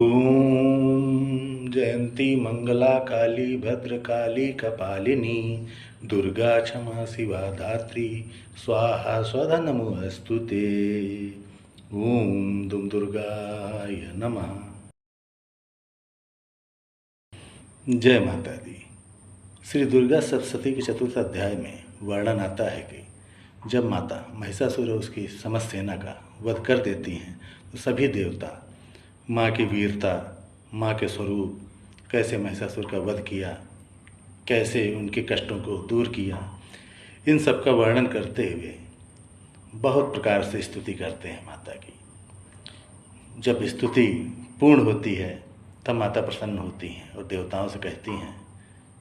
ॐ जयंती मंगला काली भद्रकाली कपालिनी दुर्गा क्षमा शिवा धात्री स्वाहा स्वधा नमोऽस्तु ते। ॐ दुम दुर्गाय नमः। जय माता दी। श्री दुर्गा सप्तशती के चतुर्थ अध्याय में वर्णन आता है कि जब माता महिषासुर और उसकी समस्त सेना का वध कर देती हैं तो सभी देवता माँ की वीरता, माँ के स्वरूप, कैसे महिषासुर का वध किया, कैसे उनके कष्टों को दूर किया, इन सब का वर्णन करते हुए बहुत प्रकार से स्तुति करते हैं माता की। जब स्तुति पूर्ण होती है तब माता प्रसन्न होती हैं और देवताओं से कहती हैं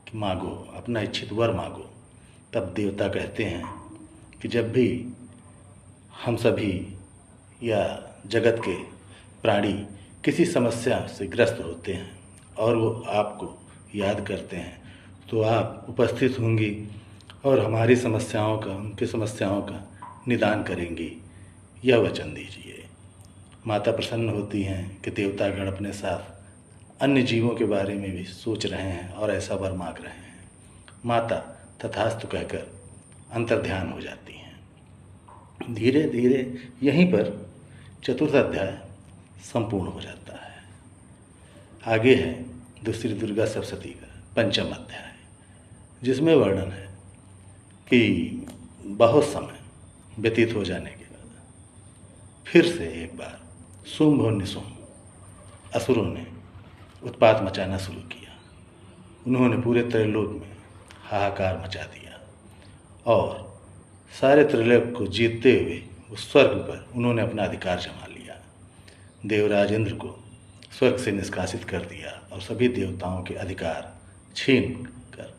कि मांगो, अपना इच्छित वर मांगो। तब देवता कहते हैं कि जब भी हम सभी या जगत के प्राणी किसी समस्या से ग्रस्त होते हैं और वो आपको याद करते हैं तो आप उपस्थित होंगी और हमारी समस्याओं का, उनकी समस्याओं का निदान करेंगी, यह वचन दीजिए। माता प्रसन्न होती हैं कि देवतागण अपने साथ अन्य जीवों के बारे में भी सोच रहे हैं और ऐसा वर मांग रहे हैं। माता तथास्तु कहकर अंतर्ध्यान हो जाती हैं। धीरे धीरे यहीं पर चतुर्थ अध्याय संपूर्ण हो जाता है। आगे है दूसरी दुर्गा सप्तशती का पंचम अध्याय, जिसमें वर्णन है कि बहुत समय व्यतीत हो जाने के बाद फिर से एक बार शुंभ और निशुंभ असुरों ने उत्पात मचाना शुरू किया। उन्होंने पूरे त्रैलोक में हाहाकार मचा दिया और सारे त्रैलोक को जीतते हुए उस स्वर्ग पर उन्होंने अपना अधिकार जमा लिया। देवराज इंद्र को स्वर्ग से निष्कासित कर दिया और सभी देवताओं के अधिकार छीन कर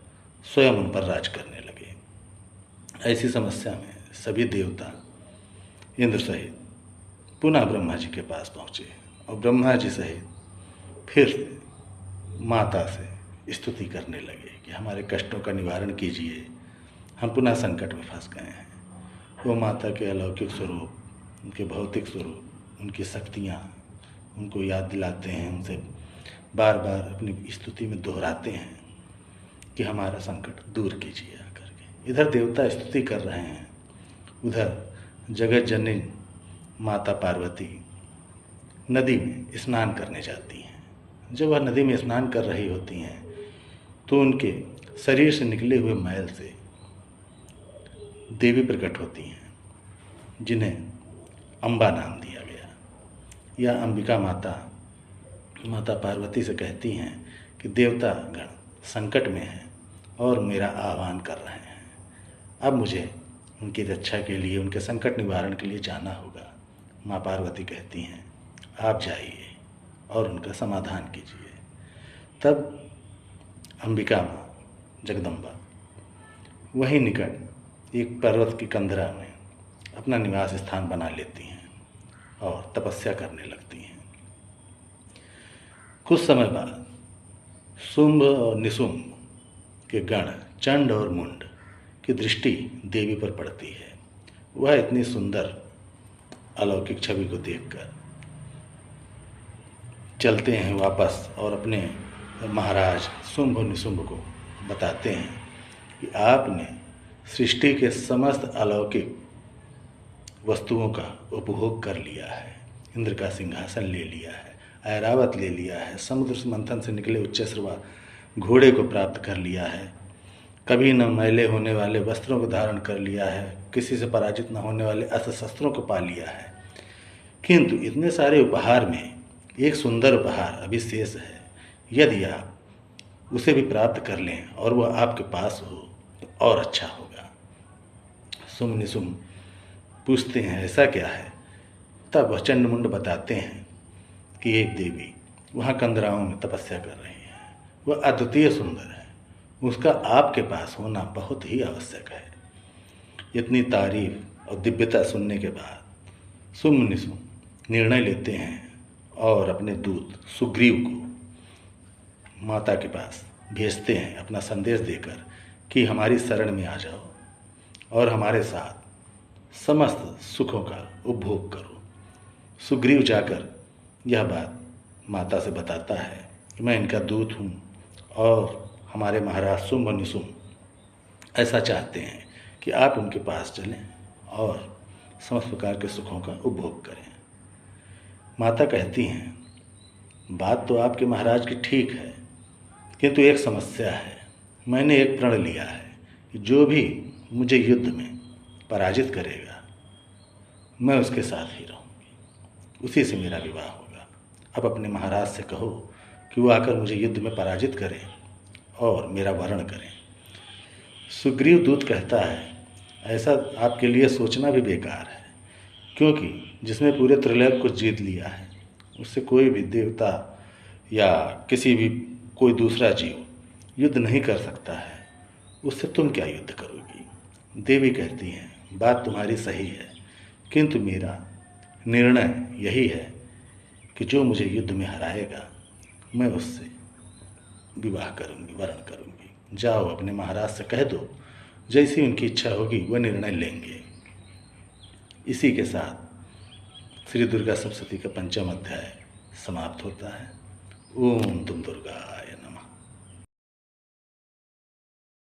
स्वयं उन पर राज करने लगे। ऐसी समस्या में सभी देवता इंद्र सहित पुनः ब्रह्मा जी के पास पहुँचे और ब्रह्मा जी सहित फिर से माता से स्तुति करने लगे कि हमारे कष्टों का निवारण कीजिए, हम पुनः संकट में फंस गए हैं। वो माता के अलौकिक स्वरूप, उनके भौतिक स्वरूप, उनकी शक्तियाँ उनको याद दिलाते हैं, उनसे बार बार अपनी स्तुति में दोहराते हैं कि हमारा संकट दूर कीजिए करके। इधर देवता स्तुति कर रहे हैं, उधर जगत जननी माता पार्वती नदी में स्नान करने जाती हैं। जब वह नदी में स्नान कर रही होती हैं तो उनके शरीर से निकले हुए मैल से देवी प्रकट होती हैं, जिन्हें अम्बा नाम दिया गया। या अंबिका माता माता पार्वती से कहती हैं कि देवतागण संकट में हैं और मेरा आह्वान कर रहे हैं, अब मुझे उनकी रक्षा के लिए, उनके संकट निवारण के लिए जाना होगा। माँ पार्वती कहती हैं आप जाइए और उनका समाधान कीजिए। तब अंबिका माँ जगदम्बा वहीं निकट एक पर्वत की कंदरा में अपना निवास स्थान बना लेती हैं और तपस्या करने लगती हैं। कुछ समय बाद शुंभ और निशुंभ के गण चंड और मुंड की दृष्टि देवी पर पड़ती है। वह इतनी सुंदर अलौकिक छवि को देखकर चलते हैं वापस और अपने महाराज शुंभ और निशुंभ को बताते हैं कि आपने सृष्टि के समस्त अलौकिक वस्तुओं का उपभोग कर लिया है, इंद्र का सिंहासन ले लिया है, ऐरावत ले लिया है, समुद्र से मंथन से निकले उच्चश्रवा घोड़े को प्राप्त कर लिया है, कभी न मैले होने वाले वस्त्रों को धारण कर लिया है, किसी से पराजित न होने वाले अस्त्र शस्त्रों को पा लिया है। किंतु इतने सारे उपहार में एक सुंदर उपहार अभी शेष है। यदि आप उसे भी प्राप्त कर लें और वह आपके पास हो तो और अच्छा होगा। शुंभ निशुंभ पूछते हैं ऐसा क्या है। तब वह चंडमुंड बताते हैं कि एक देवी वहाँ कंदराओं में तपस्या कर रही है, वह अद्वितीय सुंदर है, उसका आपके पास होना बहुत ही आवश्यक है। इतनी तारीफ और दिव्यता सुनने के बाद शुंभ निशुंभ निर्णय लेते हैं और अपने दूत सुग्रीव को माता के पास भेजते हैं अपना संदेश देकर कि हमारी शरण में आ जाओ और हमारे साथ समस्त सुखों का उपभोग करो। सुग्रीव जाकर यह बात माता से बताता है कि मैं इनका दूत हूँ और हमारे महाराज शुंभ और निशुंभ ऐसा चाहते हैं कि आप उनके पास चलें और समस्त प्रकार के सुखों का उपभोग करें। माता कहती हैं, बात तो आपके महाराज की ठीक है, किंतु एक समस्या है। मैंने एक प्रण लिया है कि जो भी मुझे युद्ध में पराजित करेगा मैं उसके साथ ही रहूँगी, उसी से मेरा विवाह होगा। अब अपने महाराज से कहो कि वो आकर मुझे युद्ध में पराजित करें और मेरा वरण करें। सुग्रीव दूत कहता है, ऐसा आपके लिए सोचना भी बेकार है, क्योंकि जिसने पूरे त्रिलोक को जीत लिया है उससे कोई भी देवता या किसी भी कोई दूसरा जीव युद्ध नहीं कर सकता है, उससे तुम क्या युद्ध करोगी। देवी कहती हैं, बात तुम्हारी सही है, किंतु मेरा निर्णय यही है कि जो मुझे युद्ध में हराएगा मैं उससे विवाह करूंगी, वरण करूंगी। जाओ अपने महाराज से कह दो, जैसी उनकी इच्छा होगी वह निर्णय लेंगे। इसी के साथ श्री दुर्गा सप्तशती का 5वां अध्याय समाप्त होता है। ओम तुम दुर्गाय नमः।